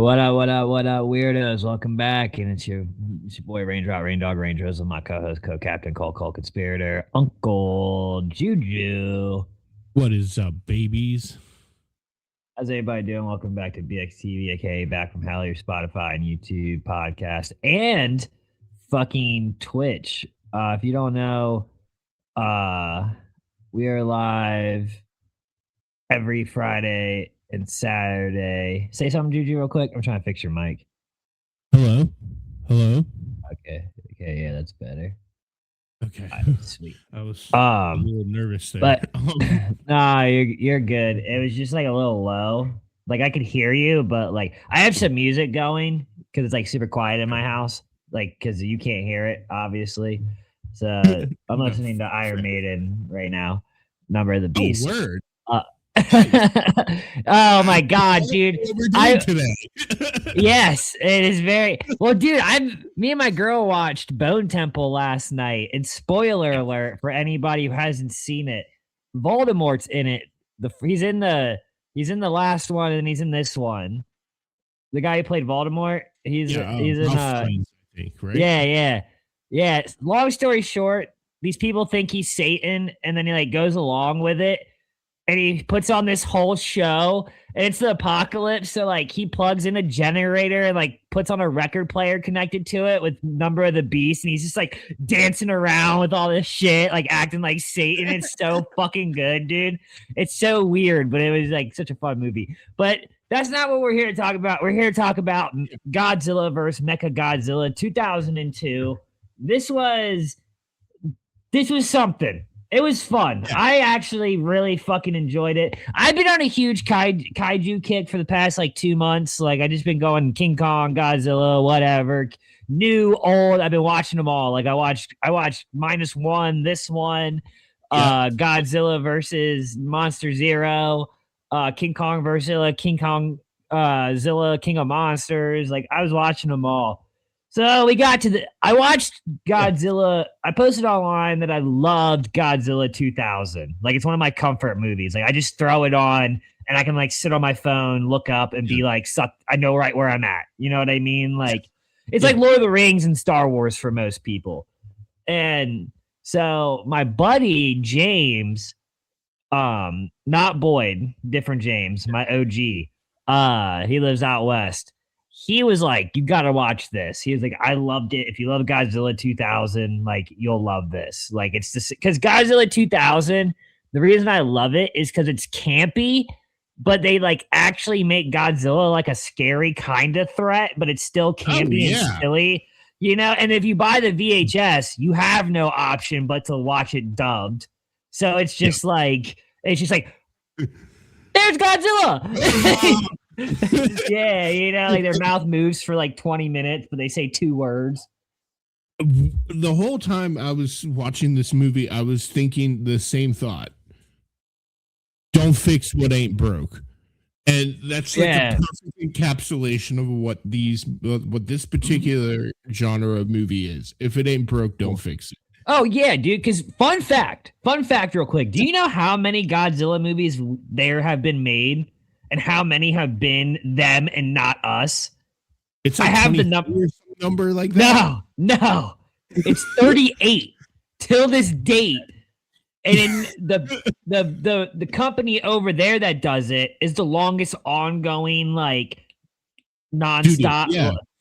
What up, weirdos? Welcome back. And it's your boy Raindrop, Raindog, Rangers, and my co-host, co-captain, call conspirator, Uncle Juju. What is up, babies? How's everybody doing? Welcome back to BXTV, aka back from hell, your Spotify and YouTube podcast, and fucking Twitch. If you don't know, we are live every Friday and Saturday. Say something, Juju, real quick. I'm trying to fix your mic. Hello? Hello? Okay, yeah, that's better. Okay. Sweet. I was a little nervous there. But nah, you're good. It was just like a little low. Like I could hear you, but like I have some music going because it's like super quiet in my house. Like because you can't hear it, obviously. So I'm listening to Iron Maiden right now. Number of the Beast. Oh, word. Oh my god, dude! Today. Yes, it is very well, dude. Me and my girl watched Bone Temple last night, and spoiler alert for anybody who hasn't seen it, Voldemort's in it. He's in the last one, and he's in this one. The guy who played Voldemort, he's in Friends, I think, right? Yeah. Long story short, these people think he's Satan, and then he like goes along with it. And he puts on this whole show, and it's the apocalypse. So like he plugs in a generator and like puts on a record player connected to it with Number of the Beast, and he's just like dancing around with all this shit, like acting like Satan. It's so fucking good, dude. It's so weird, but it was like such a fun movie. But that's not what we're here to talk about. We're here to talk about Godzilla vs Mechagodzilla 2002. This was something. It was fun. I actually really fucking enjoyed it. I've been on a huge kaiju kick for the past like 2 months. Like I just been going King Kong, Godzilla, whatever, new, old. I've been watching them all. Like I watched -1, this one, Godzilla versus Monster Zero, King Kong versus King Kong, Zilla, King of Monsters. Like I was watching them all. So we got to I watched Godzilla. I posted online that I loved Godzilla 2000. Like it's one of my comfort movies. Like I just throw it on and I can like sit on my phone, look up and be like, I know right where I'm at. You know what I mean? Like it's like Lord of the Rings and Star Wars for most people. And so my buddy James, not Boyd, different James, my OG. He lives out west. He was like, you got to watch this. He was like, I loved it. If you love Godzilla 2000, like, you'll love this. Like, it's just because Godzilla 2000, the reason I love it is because it's campy, but they like actually make Godzilla like a scary kind of threat, but it's still campy and silly, you know? And if you buy the VHS, you have no option but to watch it dubbed. So it's just like, there's Godzilla. Yeah, you know, like their mouth moves for like 20 minutes, but they say 2 words. The whole time I was watching this movie, I was thinking the same thought. Don't fix what ain't broke. And that's like a perfect encapsulation of what this particular genre of movie is. If it ain't broke, don't fix it. Oh yeah, dude, because fun fact real quick. Do you know how many Godzilla movies there have been made? And how many have been them and not us? It's like I have the number like that. No, it's 38 till this date. And in the company over there that does it is the longest ongoing like nonstop.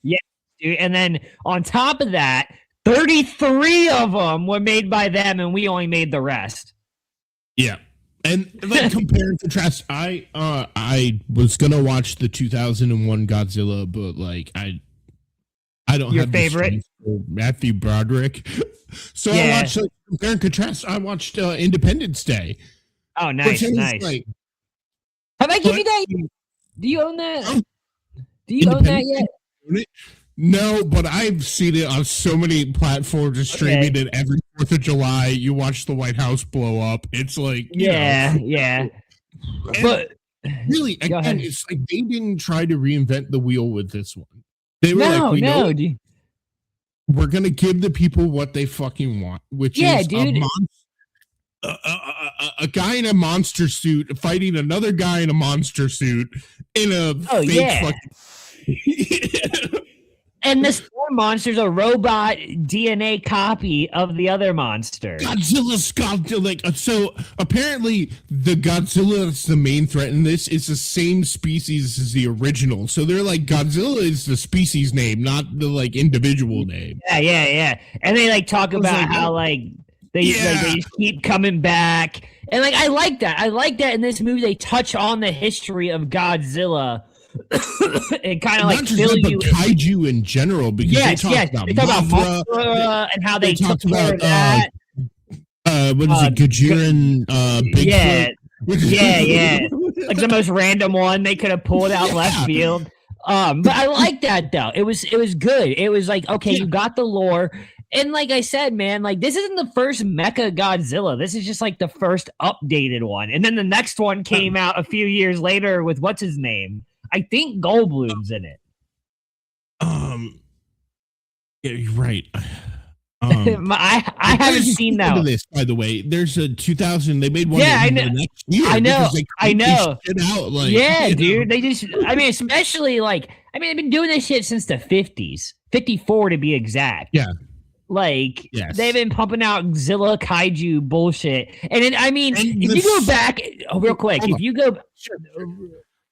Yeah, dude. And then on top of that, 33 of them were made by them, and we only made the rest. Yeah. And like compare and contrast, I was gonna watch the 2001 Godzilla, but like I don't your have favorite Matthew Broderick, so I watched like, compare and contrast. I watched Independence Day. Oh, nice. Like, have I given you that? Do you own that? Do you own that yet? No, but I've seen it on so many platforms streaming it every 4th of July. You watch the White House blow up. It's like, yeah. But really, again, it's like they didn't try to reinvent the wheel with this one. They were we're going to give the people what they fucking want, which is a guy in a monster suit fighting another guy in a monster suit in a fake fucking... And this one monster's a robot DNA copy of the other monster. Godzilla's like so. Apparently, the Godzilla that's the main threat in this is the same species as the original. So they're like, Godzilla is the species name, not the like individual name. Yeah. And they like talk about how like they just keep coming back, and like I like that. I like that in this movie they touch on the history of Godzilla. And kind of like fill you kaiju in general, because they talk about Mothra and how they took care of that. What is it, Gajiran, Bigfoot? Yeah. Like the most random one they could have pulled out left field. But I like that though. It was good. It was like, okay, you got the lore. And like I said, man, like this isn't the first Mechagodzilla. This is just like the first updated one. And then the next one came out a few years later with what's his name? I think Goldblum's in it. Yeah, you're right. I haven't seen that. This, by the way, there's a 2000. They made one. Yeah, I know. Next year I know. Shit out, like, yeah, dude. They just. I mean, especially like. I mean, they've been doing this shit since the 50s, 54 to be exact. Yeah. Like they've been pumping out Zilla kaiju bullshit, and then, I mean, if you go back real quick, if you go.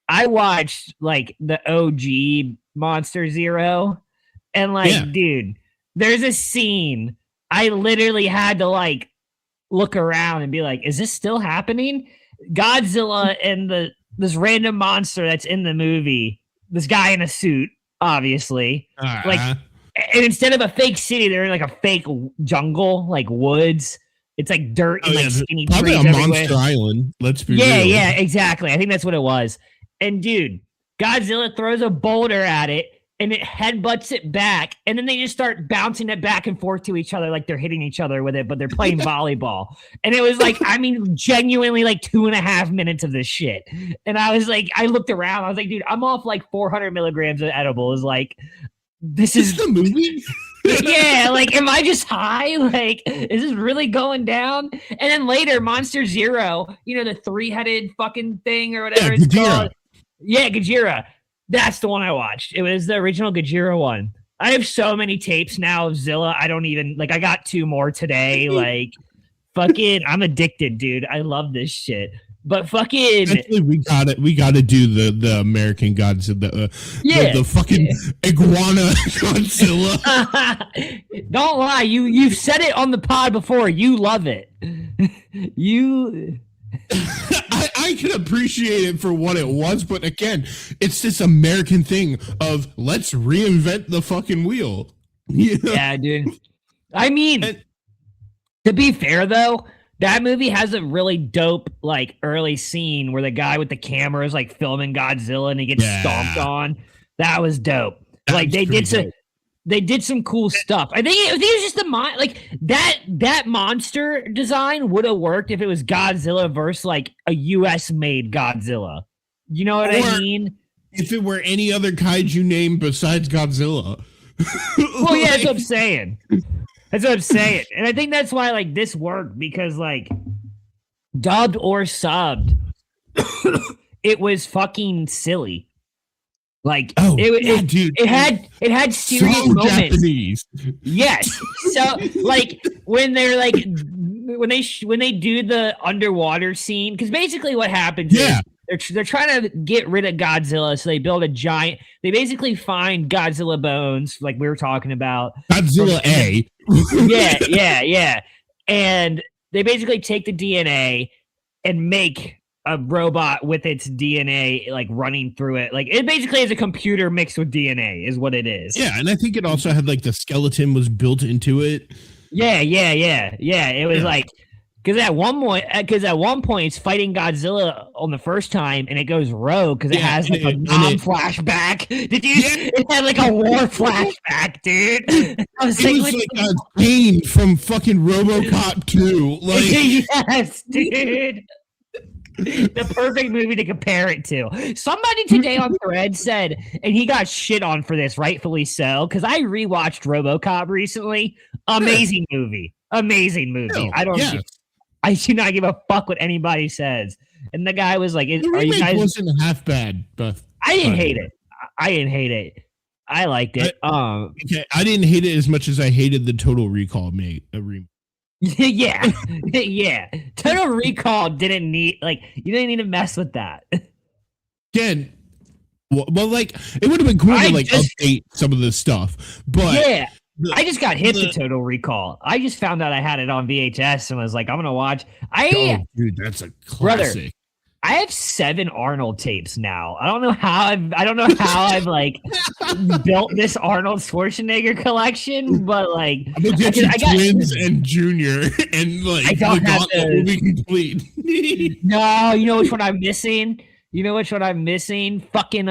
I watched like the OG Monster Zero, and like, dude, there's a scene I literally had to like look around and be like, is this still happening? Godzilla and this random monster that's in the movie, this guy in a suit, obviously, like, and instead of a fake city, they're in like a fake jungle, like woods. It's like dirt and like skinny trees probably a everywhere. Monster Island. Let's be real. Yeah, exactly. I think that's what it was. And dude, Godzilla throws a boulder at it and it headbutts it back. And then they just start bouncing it back and forth to each other like they're hitting each other with it, but they're playing volleyball. And it was like, I mean, genuinely like 2.5 minutes of this shit. And I was like, I looked around. I was like, dude, I'm off like 400 milligrams of edibles. Like, this is the movie. Yeah, like, am I just high? Like, is this really going down? And then later, Monster Zero, you know, the 3-headed fucking thing or whatever it's called. Yeah, Gojira. That's the one I watched. It was the original Gojira one. I have so many tapes now of Zilla. I don't even, like, I got 2 more today. Like, fucking, I'm addicted, dude. I love this shit. But fucking, actually, we got to do the American Godzilla, the fucking iguana Godzilla. Don't lie, you've said it on the pod before. You love it. I can appreciate it for what it was, but again, it's this American thing of let's reinvent the fucking wheel. Yeah, dude. I mean, to be fair though, that movie has a really dope like early scene where the guy with the camera is like filming Godzilla and he gets stomped on. That was dope. Like they did some cool stuff. I think it was just that monster design would have worked if it was Godzilla versus like a US made Godzilla. You know what I mean? If it were any other kaiju name besides Godzilla. Well, yeah, that's what I'm saying. That's what I'm saying. And I think that's why like this worked, because like dubbed or subbed, it was fucking silly. Like dude, it had serious moments. Japanese. Yes. So like when they're like when they do the underwater scene, because basically what happens is they're trying to get rid of Godzilla, so they build a giant. They basically find Godzilla bones, like we were talking about. Godzilla A. Yeah. And they basically take the DNA and make a robot with its DNA like running through it. Like it basically is a computer mixed with DNA is what it is. Yeah, and I think it also had like the skeleton was built into it. Yeah. It was like because at one point it's fighting Godzilla on the first time and it goes rogue because it has like a flashback. Did you? It had like a war flashback, dude. I was like a Kane from fucking RoboCop 2. Like yes, dude. The perfect movie to compare it to. Somebody today on Thread said, and he got shit on for this, rightfully so, because I rewatched RoboCop recently. Amazing movie. I do not give a fuck what anybody says. And the guy was like, the remake wasn't half bad, but I didn't hate it. I didn't hate it. I liked it. Okay, I didn't hate it as much as I hated the Total Recall remake. Yeah, yeah. Total Recall didn't need you didn't need to mess with that. Again, well, like it would have been cool to update some of this stuff, but yeah, I just got hit to Total Recall. I just found out I had it on VHS and was like, I'm gonna watch. Dude, that's a classic. Brother, I have 7 Arnold tapes now. I don't know how I've built this Arnold Schwarzenegger collection, but like I'm gonna get you Twins and Junior and I don't have will be complete. No, you know which one I'm missing? Fucking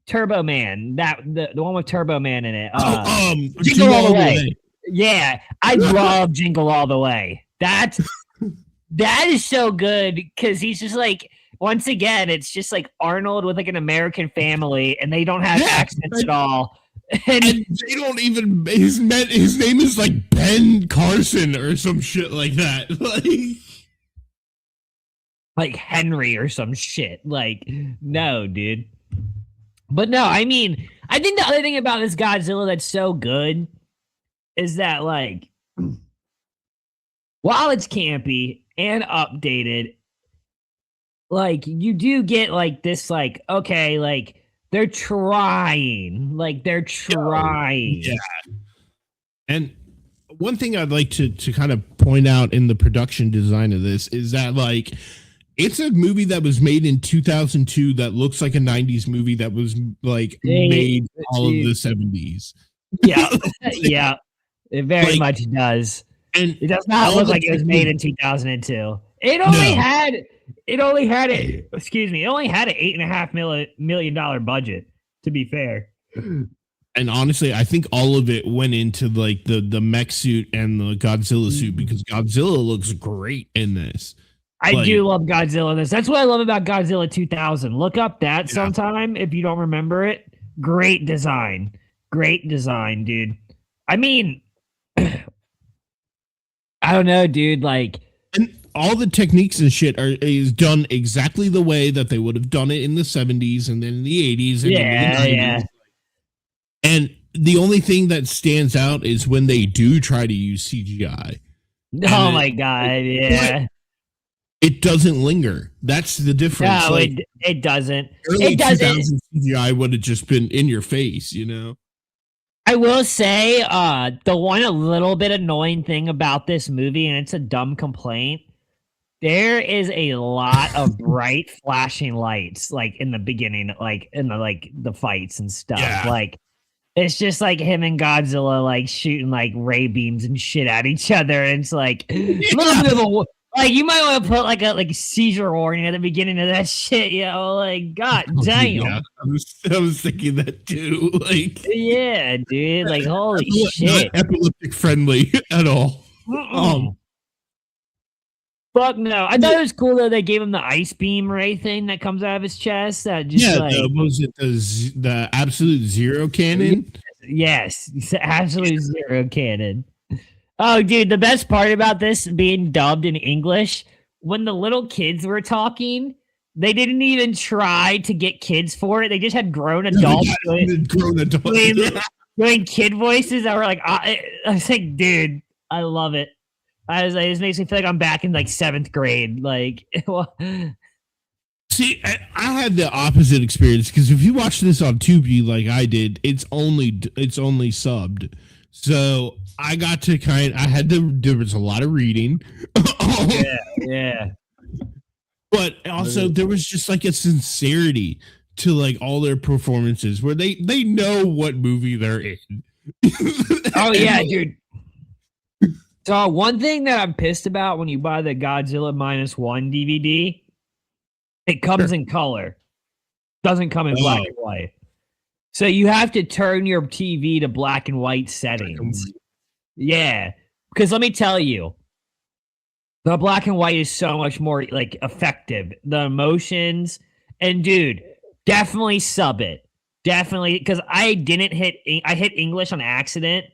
Turbo Man. The one with Turbo Man in it. Jingle All the Way. Yeah, I love Jingle All the Way. That is so good because he's just like, once again, it's just like Arnold with like an American family and they don't have accents at all. And they don't even, his name is like Ben Carson or some shit like that. Like Henry or some shit. Like, no, dude. But no, I mean, I think the other thing about this Godzilla that's so good is that like, while it's campy and updated, like you do get like this, like, okay, like they're trying. Yeah. And one thing I'd like to kind of point out in the production design of this is that like it's a movie that was made in 2002 that looks like a 90s movie that was like made all of the 70s. Yeah. Yeah. It very much does. And it does not look like it was made in 2002. It only had an $8.5 million budget, to be fair. And honestly, I think all of it went into like the mech suit and the Godzilla suit because Godzilla looks great in this. I do love Godzilla in this. That's what I love about Godzilla 2000. Look up that sometime if you don't remember it. Great design, dude. I mean, I don't know, dude. Like, and all the techniques and shit is done exactly the way that they would have done it in the 70s and then in the 80s. And in the 90s. Yeah. And the only thing that stands out is when they do try to use CGI. Oh my God. Yeah. It doesn't linger. That's the difference. No, like, it doesn't. Early 2000s CGI would have just been in your face, you know? I will say the one a little bit annoying thing about this movie, and it's a dumb complaint, there is a lot of bright flashing lights like in the beginning, like in the fights and stuff. Yeah. Like it's just like him and Godzilla like shooting like ray beams and shit at each other. And it's like a little bit of a like you might want to put like a seizure warning at the beginning of that shit, you know, like god damn. Yeah, I was thinking that too. Like yeah, dude, like holy shit. Not epileptic friendly at all. Fuck no. I thought it was cool though they gave him the ice beam ray thing that comes out of his chest. That just was it the absolute zero cannon? Yes, absolute zero cannon. Oh, dude, the best part about this being dubbed in English, when the little kids were talking, they didn't even try to get kids for it. They just had grown adults doing kid voices that were like, I was like, dude, I love it. I was like, it makes me feel like I'm back in like 7th grade. Like, see, I had the opposite experience because if you watch this on Tubi like I did, it's only subbed. So I got to there was a lot of reading. yeah. But also there was just like a sincerity to like all their performances where they know what movie they're in. Oh yeah, dude. So one thing that I'm pissed about when you buy the Godzilla -1 DVD, it comes in color. Doesn't come in black and white. So you have to turn your TV to black and white settings. Yeah. Because let me tell you, the black and white is so much more like effective. The emotions and dude, definitely sub it. Definitely. Because I hit English on accident.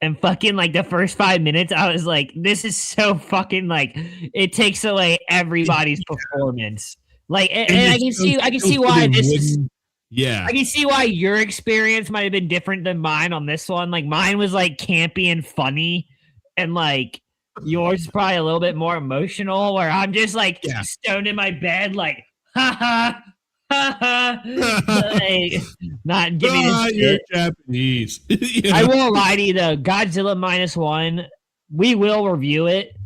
And fucking like the first 5 minutes, I was like, this is so fucking like it takes away everybody's performance. Like, and I can see why this is. Yeah. I can see why your experience might have been different than mine on this one. Like mine was like campy and funny, and like yours is probably a little bit more emotional. Where I'm just like stoned in my bed, like ha ha ha ha, like, not giving a shit. You're Japanese. I won't lie to you though. Godzilla -1, we will review it,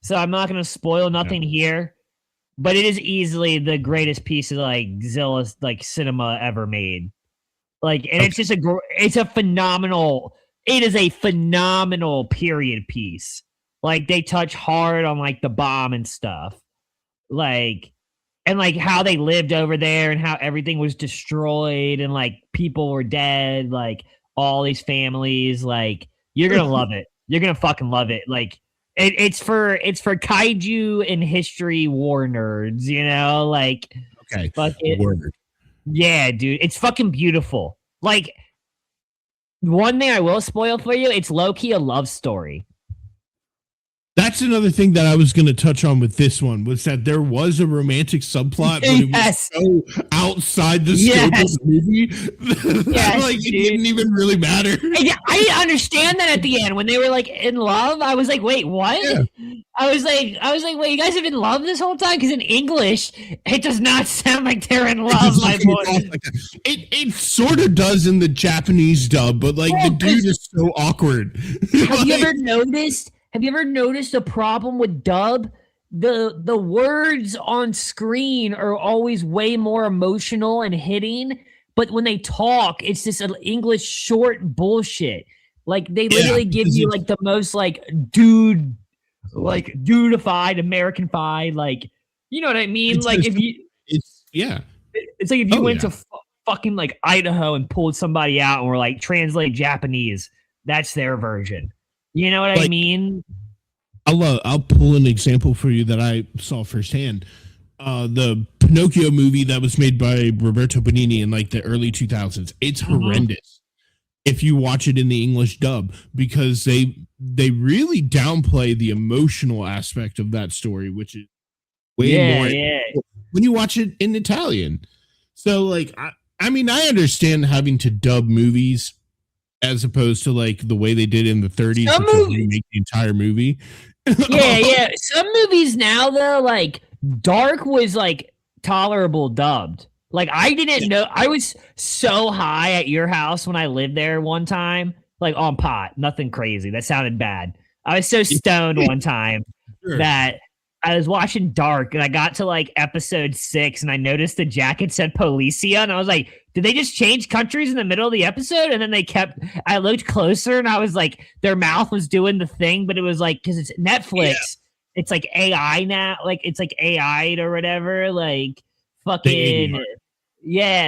so I'm not going to spoil nothing here. But it is easily the greatest piece of like Zilla like cinema ever made. Like, and it's just it's a phenomenal. It is a phenomenal period piece. Like they touch hard on like the bomb and stuff, like, and like how they lived over there and how everything was destroyed and like people were dead, like all these families. Like you're gonna love it. You're gonna fucking love it. Like. It's for kaiju and history war nerds, you know, like word. Yeah, dude, it's fucking beautiful. Like one thing I will spoil for you, it's low-key a love story. That's another thing that I was going to touch on with this one was that there was a romantic subplot, but it was so outside the scope of the movie. Like it didn't even really matter. I didn't understand that at the end when they were like in love. I was like, wait, what? Yeah. I was like, wait, you guys have been in love this whole time? Because in English, it does not sound like they're in love. My boy. It sort of does in the Japanese dub, but like the dude is so awkward. Have you ever noticed? Have you ever noticed a problem with dub? The words on screen are always way more emotional and hitting, but when they talk, it's just an English short bullshit. Like they literally give you like the most like dudified, Americanified, like you know what I mean? Like if you, it's like if you went to fucking like Idaho and pulled somebody out and were like translate Japanese, that's their version. You know what I mean? I'll pull an example for you that I saw firsthand. The Pinocchio movie that was made by Roberto Benigni in like the early 2000s. It's horrendous if you watch it in the English dub because they really downplay the emotional aspect of that story, which is way more when you watch it in Italian. So like I mean I understand having to dub movies as opposed to like the way they did in the 30s to remake the entire movie. Yeah. Some movies now though, like Dark was like tolerable dubbed. Like I didn't know. I was so high at your house when I lived there one time, like on pot, nothing crazy. That sounded bad. I was so stoned one time that I was watching Dark and I got to like episode 6 and I noticed the jacket said Policia and I was like, did they just change countries in the middle of the episode? And then I looked closer and I was like, their mouth was doing the thing, but it was like, cause it's Netflix. It's like AI now. Like it's like AI'd or whatever. Like fucking,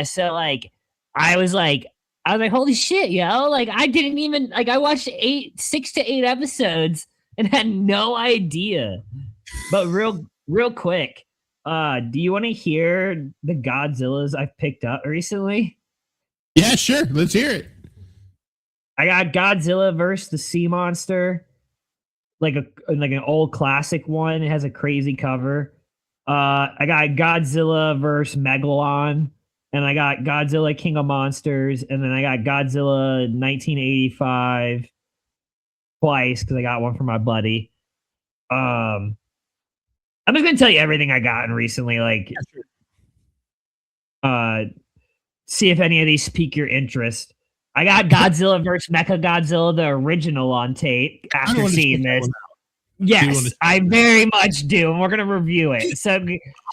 So like, I was like, holy shit, yo. Like I didn't even, like I watched 6 to 8 episodes and had no idea. But real quick, do you want to hear the Godzillas I've picked up recently? Yeah, sure. Let's hear it. I got Godzilla vs the Sea Monster, like an old classic one. It has a crazy cover. I got Godzilla vs Megalon, and I got Godzilla King of Monsters, and then I got Godzilla 1985 twice because I got one for my buddy. I'm just gonna tell you everything I gotten recently, like see if any of these pique your interest. I got Godzilla vs Mechagodzilla, the original on tape after seeing this. Yes, I very much do, and we're gonna review it. So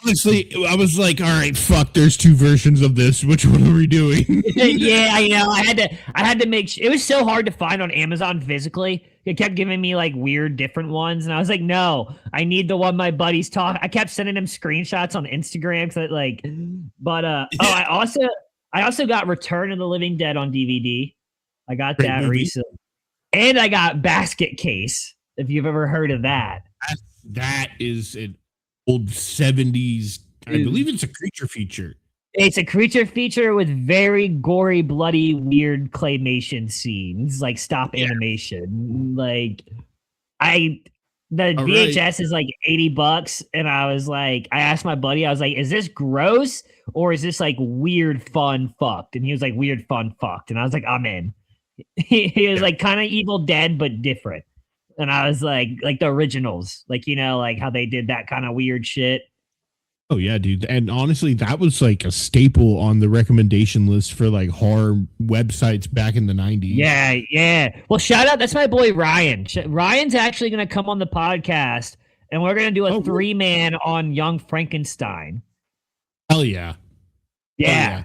honestly, I was like, all right, fuck, there's 2 versions of this. Which one are we doing? Yeah, you know, I had to make it was so hard to find on Amazon physically. It kept giving me like weird different ones, and I was like, no, I need the one my buddies talk. I kept sending him screenshots on Instagram because like, but I also got Return of the Living Dead on DVD. I got that recently, and I got Basket Case. If you've ever heard of that. That is an old 70s, I believe it's a creature feature. It's a creature feature with very gory, bloody, weird claymation scenes, like stop animation. Like The All right. VHS is like $80, and I was like, I asked my buddy, I was like, "Is this gross or is this like weird, fun, fucked?" And he was like, "Weird, fun, fucked," and I was like, "I'm in." He was Yeah. like kind of Evil Dead but different, and I was like the originals, like like how they did that kind of weird shit. Oh yeah, dude. And honestly, that was like a staple on the recommendation list for like horror websites back in the 90s. Yeah, yeah. Well, shout out. That's my boy Ryan. Ryan's actually going to come on the podcast, and we're going to do a Oh, really? 3-man on Young Frankenstein. Hell yeah. Hell yeah.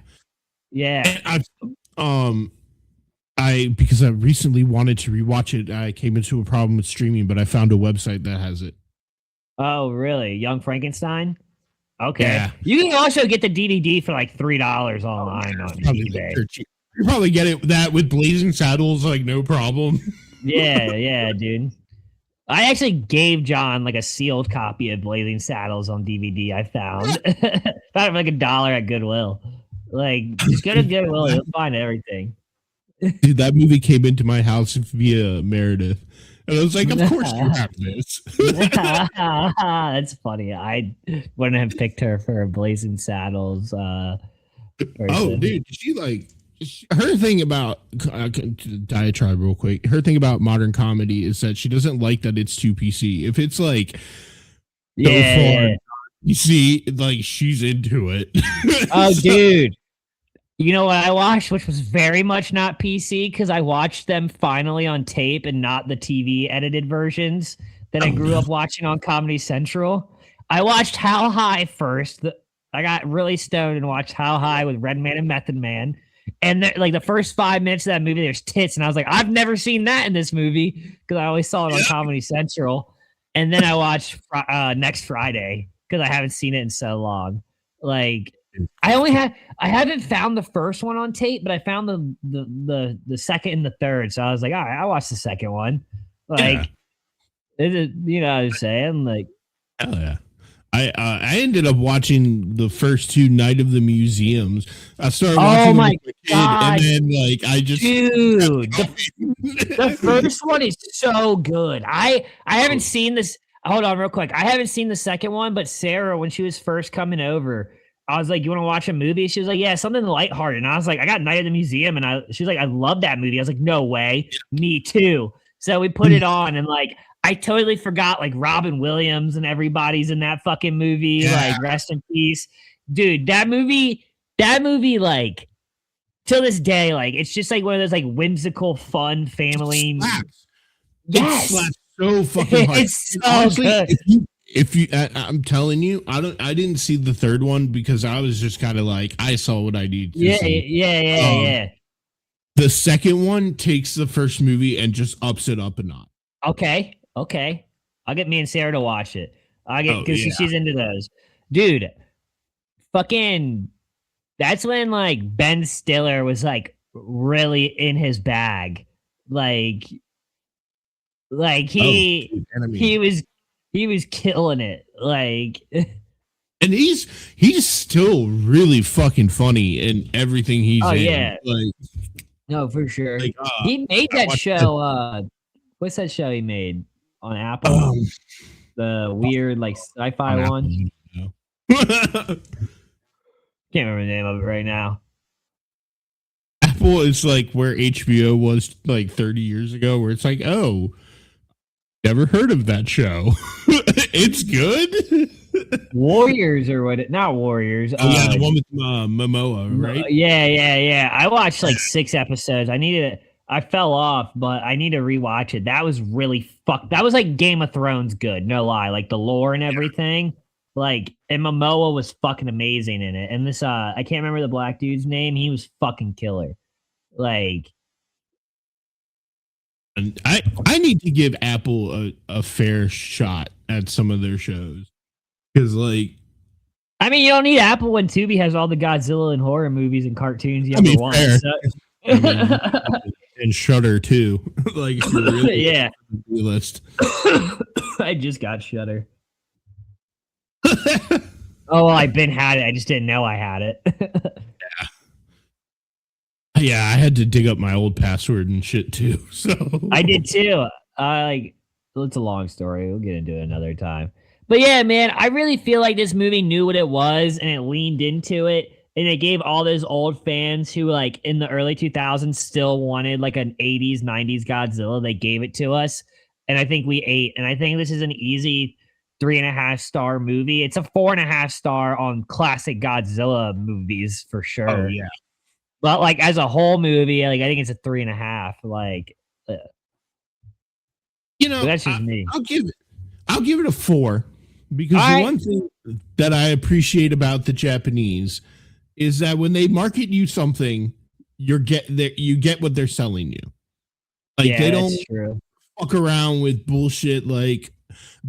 Yeah, yeah. And because I recently wanted to rewatch it, I came into a problem with streaming, but I found a website that has it. Oh, really? Young Frankenstein? Okay. Yeah. You can also get the DVD for like $3 online on Probably eBay. you probably get it that with Blazing Saddles, like no problem. Yeah, yeah, dude. I actually gave John like a sealed copy of Blazing Saddles on DVD. I found found it for like $1 at Goodwill. Like, just go to Goodwill, you'll find everything. Dude, that movie came into my house via Meredith. And I was like, of course you have this. That's funny. I wouldn't have picked her for Blazing Saddles. Oh, dude, she like her thing about diatribe real quick. Her thing about modern comedy is that she doesn't like that it's too PC. If it's like yeah, you see, like she's into it. oh, dude. You know what I watched, which was very much not PC, because I watched them finally on tape and not the TV edited versions that I grew up watching on Comedy Central. I watched How High first. I got really stoned and watched How High with Redman and Method Man. And like the first 5 minutes of that movie, there's tits. And I was like, I've never seen that in this movie because I always saw it on Comedy Central. And then I watched Next Friday because I haven't seen it in so long. Like, I haven't found the first one on tape, but I found the second and the third. So I was like, all right, I'll watch the second one. Like, you know what I'm saying? Like, hell yeah. I ended up watching the first two Night of the Museums. I started watching my God. and then like I just dude, the first one is so good. I haven't seen this. Hold on real quick. I haven't seen the second one, but Sarah, when she was first coming over, I was like, "You want to watch a movie?" She was like, "Yeah, something lighthearted." And I was like, "I got Night of the Museum," and she was like, "I love that movie." I was like, "No way, me too." So we put it on, and like, I totally forgot like Robin Williams and everybody's in that fucking movie. Yeah. Like, rest in peace, dude. That movie, like, till this day, like, it's just like one of those like whimsical, fun family. Yes, it slaps so fucking hard. It's so honestly, good. If you I'm telling you, I didn't see the third one because I was just kind of like I saw what I need to see. Yeah. The second one takes the first movie and just ups it up a notch. Okay. I'll get me and Sarah to watch it. Because she's into those. Dude, fucking that's when like Ben Stiller was like really in his bag. Like he was killing it. Like, and he's still really fucking funny in everything he's in. Yeah. Like, no, for sure. Like, he made that show. What's that show he made on Apple? The weird like sci-fi one. Can't remember the name of it right now. Apple is like where HBO was like 30 years ago, where it's like, oh, never heard of that show. It's good. Warriors or what? Not Warriors. Oh yeah, the one with Momoa, right? Yeah. I watched like 6 episodes. I fell off, but I need to rewatch it. That was really that was like Game of Thrones good, no lie. Like the lore and everything. Like, and Momoa was fucking amazing in it. And this I can't remember the black dude's name. He was fucking killer. Like, and I need to give Apple a fair shot at some of their shows. Because like, I mean, you don't need Apple when Tubi has all the Godzilla and horror movies and cartoons you ever want. So. And Shudder too. Like, really yeah. List. I just got Shudder. Oh, well, I've been had it. I just didn't know I had it. Yeah, I had to dig up my old password and shit too. So I did too. it's a long story. We'll get into it another time. But yeah, man, I really feel like this movie knew what it was and it leaned into it. And it gave all those old fans who, like, in the early 2000s still wanted like an 80s, 90s Godzilla. They gave it to us. And I think we ate. And I think this is an easy 3.5-star movie. It's a 4.5-star on classic Godzilla movies for sure. Oh, yeah. But like as a whole movie, like I think it's a 3.5. Like, that's just me. I'll give it a 4 because the one thing that I appreciate about the Japanese is that when they market you something, you get what they're selling you. Like they don't fuck around with bullshit like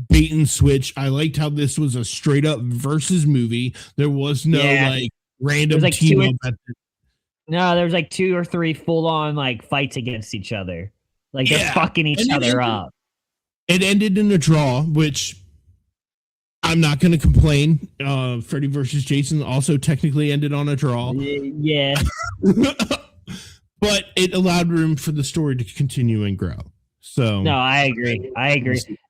bait and switch. I liked how this was a straight up versus movie. There was no like random like team up. No, there was like 2 or 3 full on like fights against each other. Like they're fucking each other up. It ended in a draw, which I'm not going to complain. Freddy versus Jason also technically ended on a draw. Yeah. But it allowed room for the story to continue and grow. So no, I agree.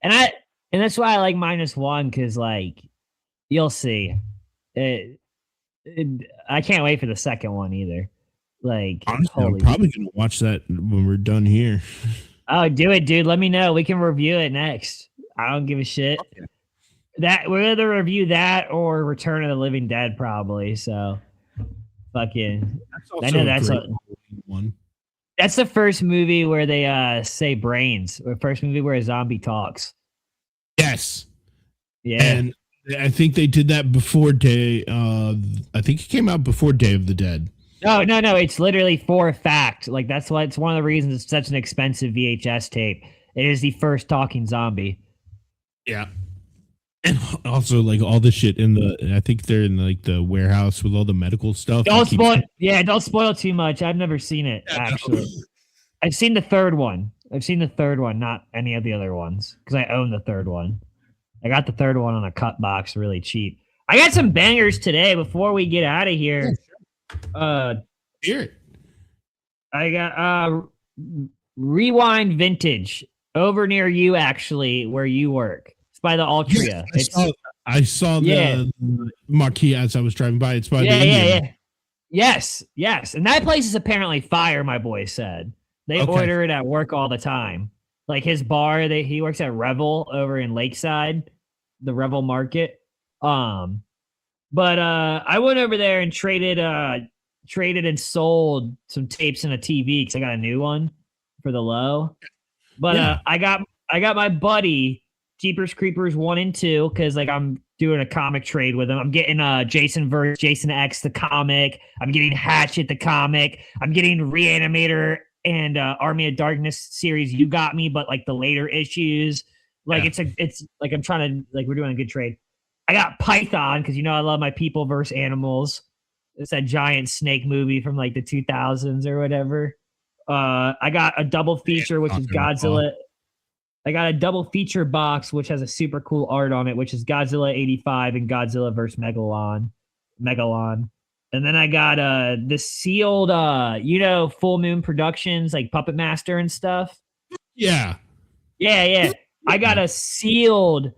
And that's why I like -1 because like you'll see. I can't wait for the second one either. Like honestly, I'm probably going to watch that when we're done here. Oh, do it, dude. Let me know. We can review it next. I don't give a shit. Okay. That we'll either review that or Return of the Living Dead, probably. So, fucking. I know that's one. That's the first movie where they say brains. Or first movie where a zombie talks. Yes. Yeah. And I think they did that before Day. I think it came out before Day of the Dead. No. It's literally for a fact. Like that's why it's one of the reasons it's such an expensive VHS tape. It is the first talking zombie. Yeah. And also like all the shit in I think they're in like the warehouse with all the medical stuff. Don't spoil too much. I've never seen it actually. I've seen the third one. Not any of the other ones because I own the third one. I got the third one on a cut box really cheap. I got some bangers today before we get out of here. Hear it. I got Rewind Vintage over near you, actually, where you work. It's by the Altria. I saw the marquee as I was driving by. It's by the Indian. Yes. And that place is apparently fire, my boy said. They order it at work all the time. Like his bar, he works at Revel over in Lakeside, the Revel Market. But I went over there and traded and sold some tapes and a TV because I got a new one for the low. But I got my buddy Jeepers Creepers 1 and 2 because like I'm doing a comic trade with him. I'm getting Jason vs. Jason X the comic. I'm getting Hatchet the comic. I'm getting Reanimator and Army of Darkness series. You got me, but like the later issues. Like it's like I'm trying to like we're doing a good trade. I got Python because I love my people versus animals. It's that giant snake movie from like the 2000s or whatever. I got a double feature, which is Godzilla. I got a double feature box, which has a super cool art on it, which is Godzilla 85 and Godzilla vs. Megalon. And then I got the sealed, Full Moon Productions, like Puppet Master and stuff. Yeah. I got a sealed.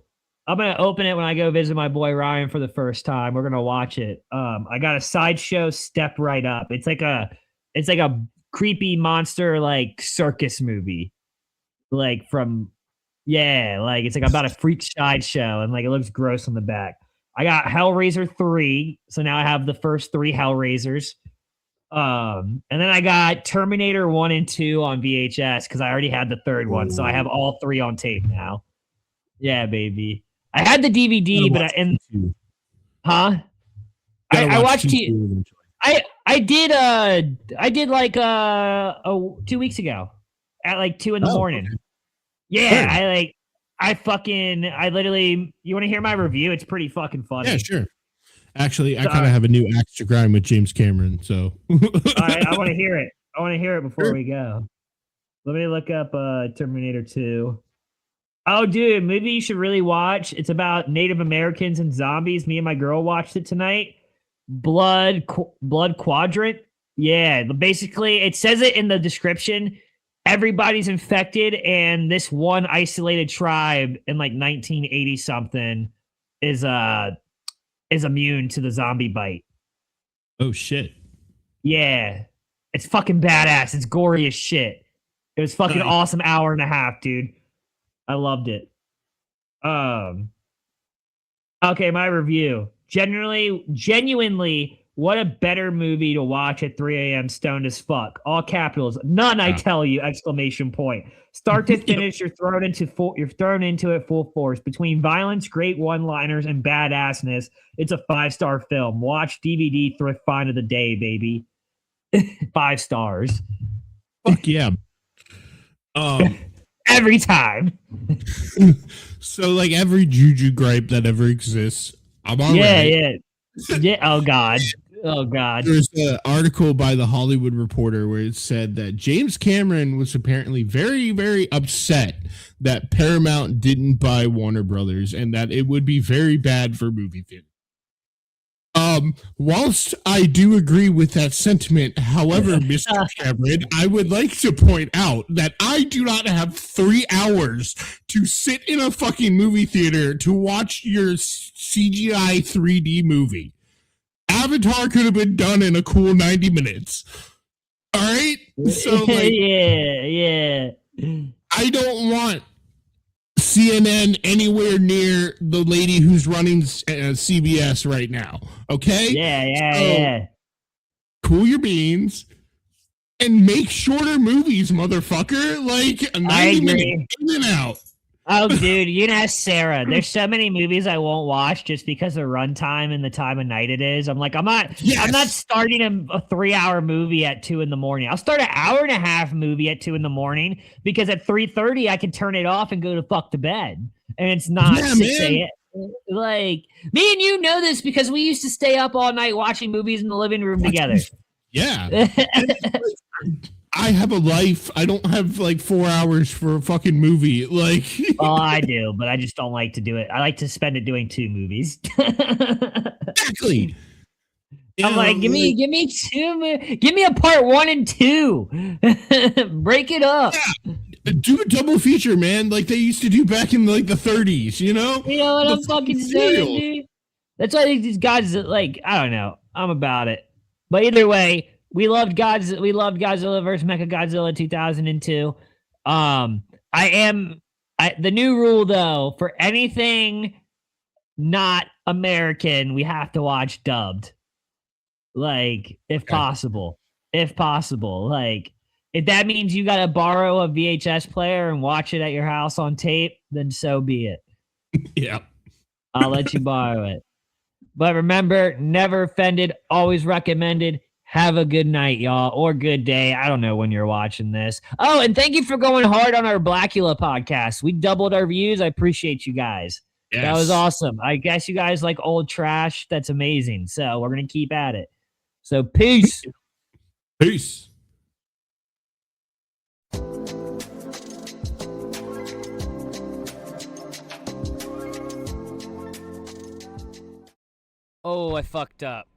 I'm gonna open it when I go visit my boy Ryan for the first time. We're gonna watch it. I got a Sideshow Step Right Up. It's like a creepy monster like circus movie. Like it's like about a freak sideshow and like it looks gross on the back. I got Hellraiser 3, so now I have the first 3 Hellraisers. And then I got Terminator 1 and 2 on VHS because I already had the third one, so I have all 3 on tape now. Yeah, baby. I had the DVD, but I watched it. I did like 2 weeks ago at like 2 in the morning. Okay. Yeah, sure. I literally, you want to hear my review? It's pretty fucking funny. Yeah, sure. Actually, I kind of have a new axe to grind with James Cameron, so. All right, I want to hear it before we go. Let me look up Terminator 2. Oh, dude, movie you should really watch. It's about Native Americans and zombies. Me and my girl watched it tonight. Blood Quadrant. Yeah, basically, it says it in the description. everybody's infected, and this one isolated tribe in like 1980 something is immune to the zombie bite. Oh shit. Yeah. It's fucking badass. It's gory as shit. It was fucking awesome hour and a half, dude. I loved it. Okay, my review. Genuinely, what a better movie to watch at 3 a.m. stoned as fuck. All capitals. None, I tell you! Exclamation point. Start to finish, you're thrown into it full force. Between violence, great one-liners, and badassness, it's a 5-star film. Watch DVD thrift find of the day, baby. 5 stars. Fuck yeah. Every time. So like every juju gripe that ever exists, I'm on. Yeah. Oh god. There's an article by the Hollywood Reporter where it said that James Cameron was apparently very, very upset that Paramount didn't buy Warner Brothers and that it would be very bad for movie theater. Whilst I do agree with that sentiment, however, Mr. Cameron, I would like to point out that I do not have 3 hours to sit in a fucking movie theater to watch your CGI 3D movie. Avatar could have been done in a cool 90 minutes. All right? So, like, yeah. I don't want CNN anywhere near the lady who's running CBS right now. Okay? Yeah. Cool your beans and make shorter movies, motherfucker. Like 90 minutes in and out. Oh, dude, you can ask Sarah. There's so many movies I won't watch just because of runtime and the time of night it is. I'm like, I'm not starting a 3-hour movie at 2 a.m. I'll start an hour and a half movie at 2 a.m. because at 3:30 I can turn it off and go to fuck to bed. And it's not 6 a.m. Like, me and you know this because we used to stay up all night watching movies in the living room together. Yeah. I have a life. I don't have like 4 hours for a fucking movie. Like, well, I do, but I just don't like to do it. I like to spend it doing 2 movies. Exactly. I'm like, give me 2. Give me a part 1 and 2. Break it up. Yeah. Do a double feature, man. Like they used to do back in like the 30s. You know. You know what I'm fucking saying, dude? That's why these guys like. I don't know. I'm about it. But either way. We loved Godzilla vs Mechagodzilla 2002. The new rule though, for anything not American, we have to watch dubbed. Like, if possible. Like, if that means you gotta borrow a VHS player and watch it at your house on tape, then so be it. Yeah. I'll let you borrow it. But remember, never offended, always recommended. Have a good night, y'all, or good day. I don't know when you're watching this. Oh, and thank you for going hard on our Blackula podcast. We doubled our views. I appreciate you guys. Yes. That was awesome. I guess you guys like old trash. That's amazing. So we're going to keep at it. So peace. Peace. Oh, I fucked up.